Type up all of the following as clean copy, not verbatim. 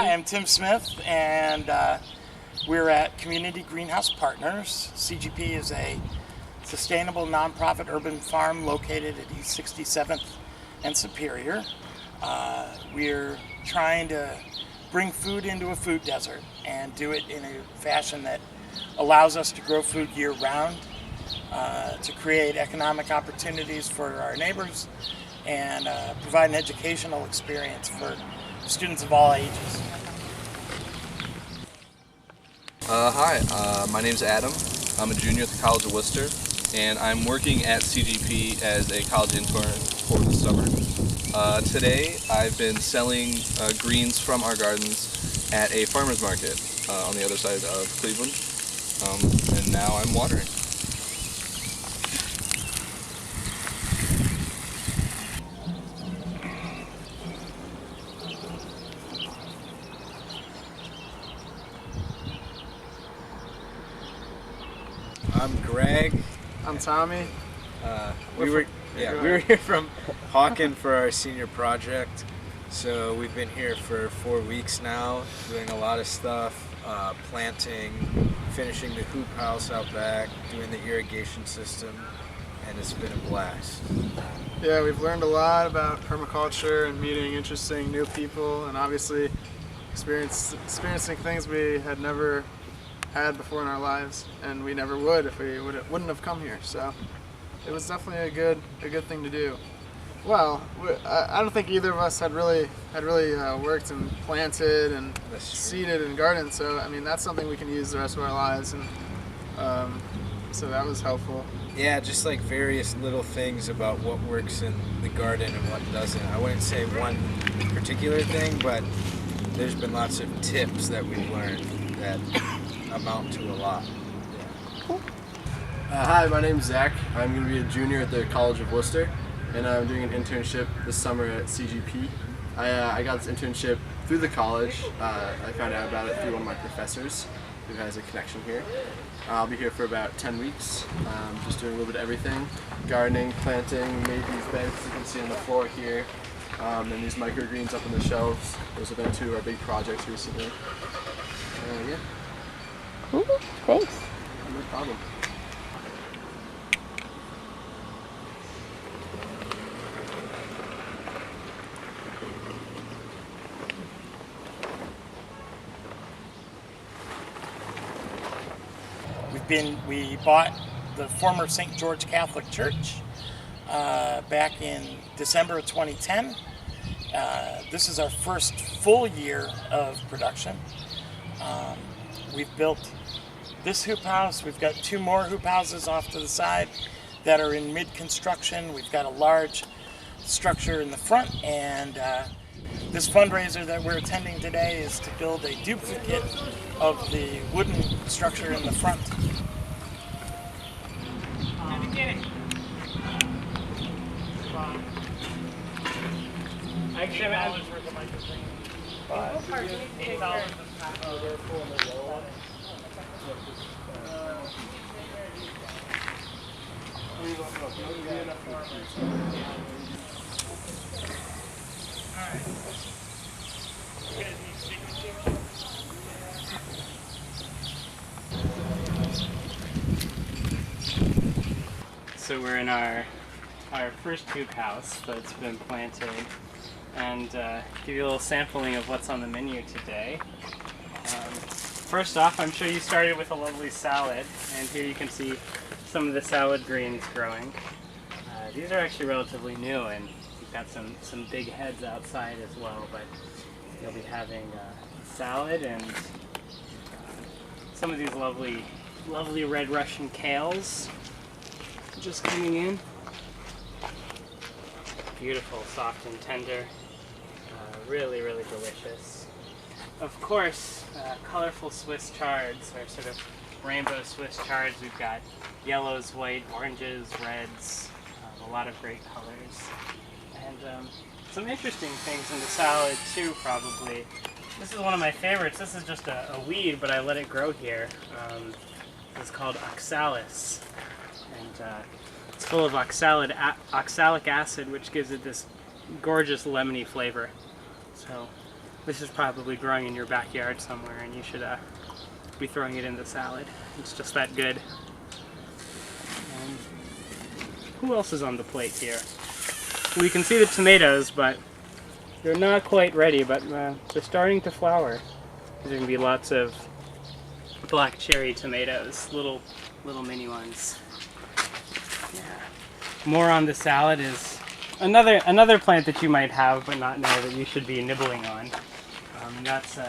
Hi, I'm Tim Smith, and we're at Community Greenhouse Partners. CGP is a sustainable nonprofit urban farm located at East 67th and Superior. We're trying to bring food into a food desert and do it in a fashion that allows us to grow food year-round, to create economic opportunities for our neighbors, and provide an educational experience for students of all ages. Hi, my name's Adam. I'm a junior at the College of Worcester, and I'm working at CGP as a college intern for the summer. Today, I've been selling greens from our gardens at a farmer's market on the other side of Cleveland, and now I'm watering. I'm Greg. I'm Tommy. We were here from Hawken for our senior project. So we've been here for 4 weeks now, doing a lot of stuff, planting, finishing the hoop house out back, doing the irrigation system, and it's been a blast. Yeah, we've learned a lot about permaculture and meeting interesting new people, and obviously experiencing things we had never had before in our lives, and we never would if we wouldn't have come here. So it was definitely a good thing to do. Well, I don't think either of us had really worked and planted and seeded and gardened. So I mean, that's something we can use the rest of our lives, and so that was helpful. Yeah, just like various little things about what works in the garden and what doesn't. I wouldn't say one particular thing, but there's been lots of tips that we've learned that amount to a lot. Cool. Hi, my name's Zach. I'm going to be a junior at the College of Worcester, and I'm doing an internship this summer at CGP. I got this internship through the college. I found out about it through one of my professors who has a connection here. I'll be here for about 10 weeks, just doing a little bit of everything. Gardening, planting, made these beds you can see on the floor here, and these microgreens up on the shelves. Those have been two of our big projects recently. Yeah. Thanks. No problem. We bought the former St. George Catholic Church back in December of 2010. This is our first full year of production. We've built this hoop house. We've got 2 more hoop houses off to the side that are in mid-construction. We've got a large structure in the front, and this fundraiser that we're attending today is to build a duplicate of the wooden structure in the front. So we're in our first hoop house that's been planted, and give you a little sampling of what's on the menu today. First off, I'm sure you started with a lovely salad, and here you can see some of the salad greens growing. These are actually relatively new, and you've got some big heads outside as well, but you'll be having salad and some of these lovely red Russian kales just coming in. Beautiful, soft and tender, really delicious. Of course, colorful Swiss chards, or sort of rainbow Swiss chards. We've got yellows, white, oranges, reds, a lot of great colors. And some interesting things in the salad too, probably. This is one of my favorites. This is just a weed, but I let it grow here. It's called oxalis. And it's full of oxalic acid, which gives it this gorgeous lemony flavor. So this is probably growing in your backyard somewhere, and you should be throwing it in the salad. It's just that good. Who else is on the plate here? We can see the tomatoes, but they're not quite ready, but they're starting to flower. There's going to be lots of black cherry tomatoes, little mini ones. Yeah. More on the salad is another plant that you might have but not know that you should be nibbling on. That's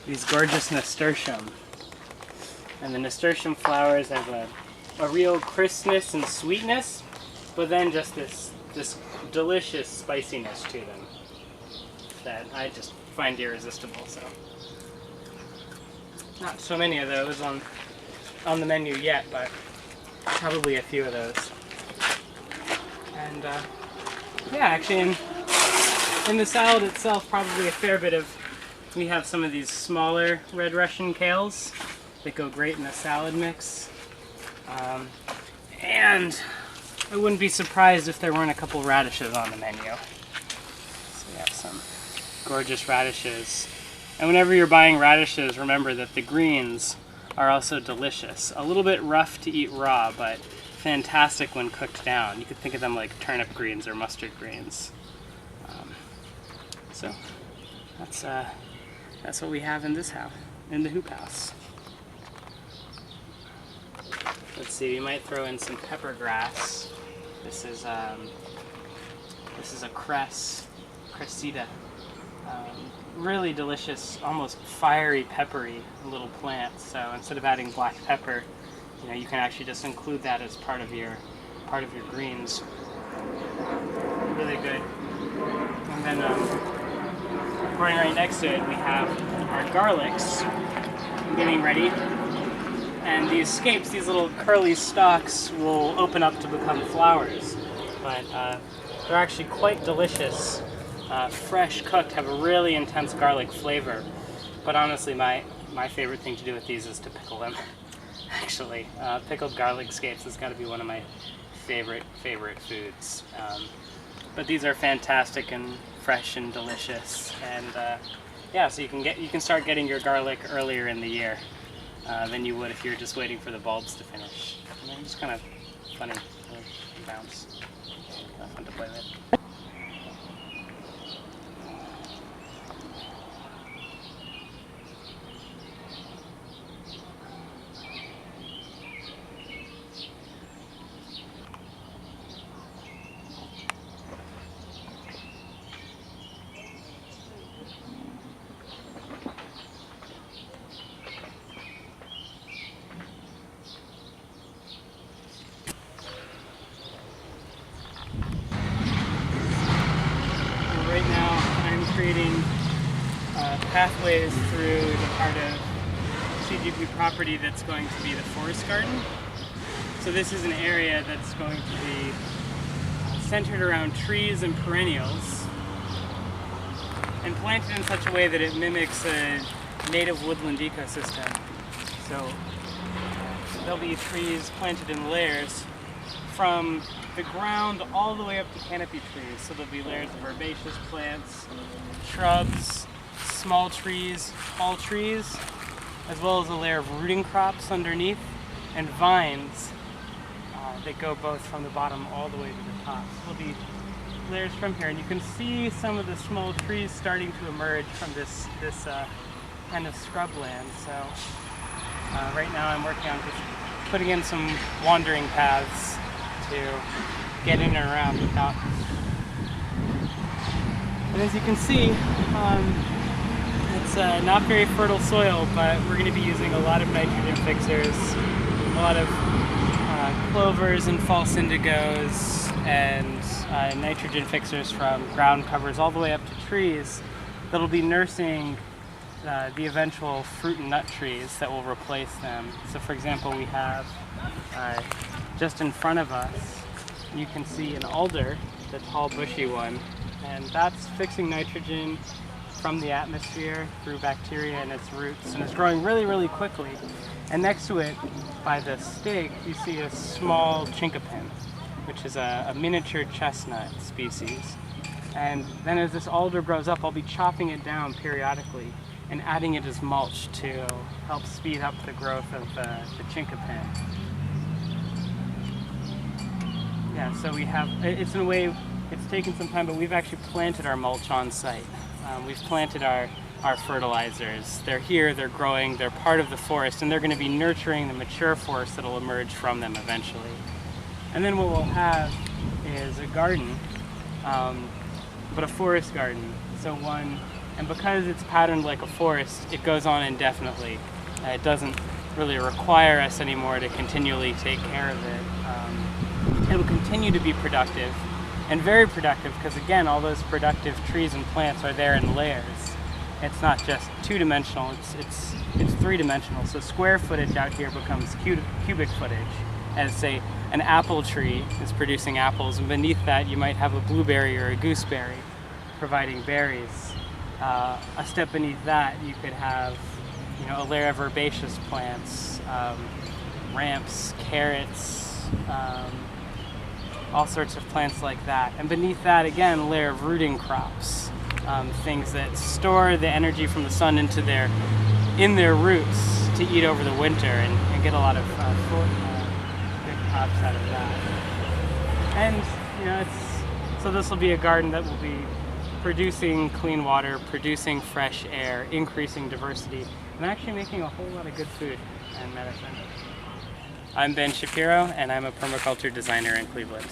these gorgeous nasturtium. And the nasturtium flowers have a real crispness and sweetness, but then just this delicious spiciness to them that I just find irresistible. So not so many of those on the menu yet, but probably a few of those. And yeah, actually in the salad itself, probably a fair bit of, we have some of these smaller red Russian kales that go great in a salad mix. And I wouldn't be surprised if there weren't a couple radishes on the menu. So we have some gorgeous radishes. And whenever you're buying radishes, remember that the greens are also delicious. A little bit rough to eat raw, but fantastic when cooked down. You could think of them like turnip greens or mustard greens. So that's what we have in this house, in the hoop house. Let's see, we might throw in some pepper grass. This is a cressida. Really delicious, almost fiery, peppery little plant. So instead of adding black pepper, you can actually just include that as part of your greens. Really good. And then pouring right next to it, we have our garlics getting ready. And these scapes, these little curly stalks, will open up to become flowers. But they're actually quite delicious. Fresh cooked, have a really intense garlic flavor. But honestly, my favorite thing to do with these is to pickle them. Actually, pickled garlic scapes has got to be one of my favorite foods. But these are fantastic and fresh and delicious. And yeah, so you can start getting your garlic earlier in the year than you would if you were just waiting for the bulbs to finish. And they're just kind of funny bounce. Kind of fun to play with. Creating pathways through the part of CGP property that's going to be the forest garden. So this is an area that's going to be centered around trees and perennials and planted in such a way that it mimics a native woodland ecosystem. So there'll be trees planted in layers from the ground all the way up to canopy trees. So there'll be layers of herbaceous plants, shrubs, small trees, tall trees, as well as a layer of rooting crops underneath, and vines that go both from the bottom all the way to the top. So there'll be layers from here, and you can see some of the small trees starting to emerge from this kind of scrubland. So right now I'm working on just putting in some wandering paths to get in and around without. And as you can see, it's not very fertile soil, but we're going to be using a lot of nitrogen fixers, a lot of clovers and false indigos, and nitrogen fixers from ground covers all the way up to trees that'll be nursing the eventual fruit and nut trees that will replace them. So for example, we have just in front of us, you can see an alder, the tall bushy one, and that's fixing nitrogen from the atmosphere through bacteria in its roots, and it's growing really, really quickly. And next to it, by the stake, you see a small chinkapin, which is a miniature chestnut species. And then as this alder grows up, I'll be chopping it down periodically and adding it as mulch to help speed up the growth of the chinkapin. Yeah, so we have, it's in a way, it's taken some time, but we've actually planted our mulch on site. We've planted our fertilizers. They're here, they're growing, they're part of the forest, and they're going to be nurturing the mature forest that will emerge from them eventually. And then what we'll have is a garden, but a forest garden. So one, and because it's patterned like a forest, it goes on indefinitely. It doesn't really require us anymore to continually take care of it. It'll continue to be productive, and very productive, because again, all those productive trees and plants are there in layers. It's not just two-dimensional, it's three-dimensional. So square footage out here becomes cubic footage. As say, an apple tree is producing apples, and beneath that you might have a blueberry or a gooseberry providing berries. A step beneath that you could have, a layer of herbaceous plants, ramps, carrots, all sorts of plants like that. And beneath that, again, a layer of rooting crops, things that store the energy from the sun in their roots to eat over the winter and get a lot of good crops out of that. And so this will be a garden that will be producing clean water, producing fresh air, increasing diversity, and actually making a whole lot of good food and medicine. I'm Ben Shapiro, and I'm a permaculture designer in Cleveland.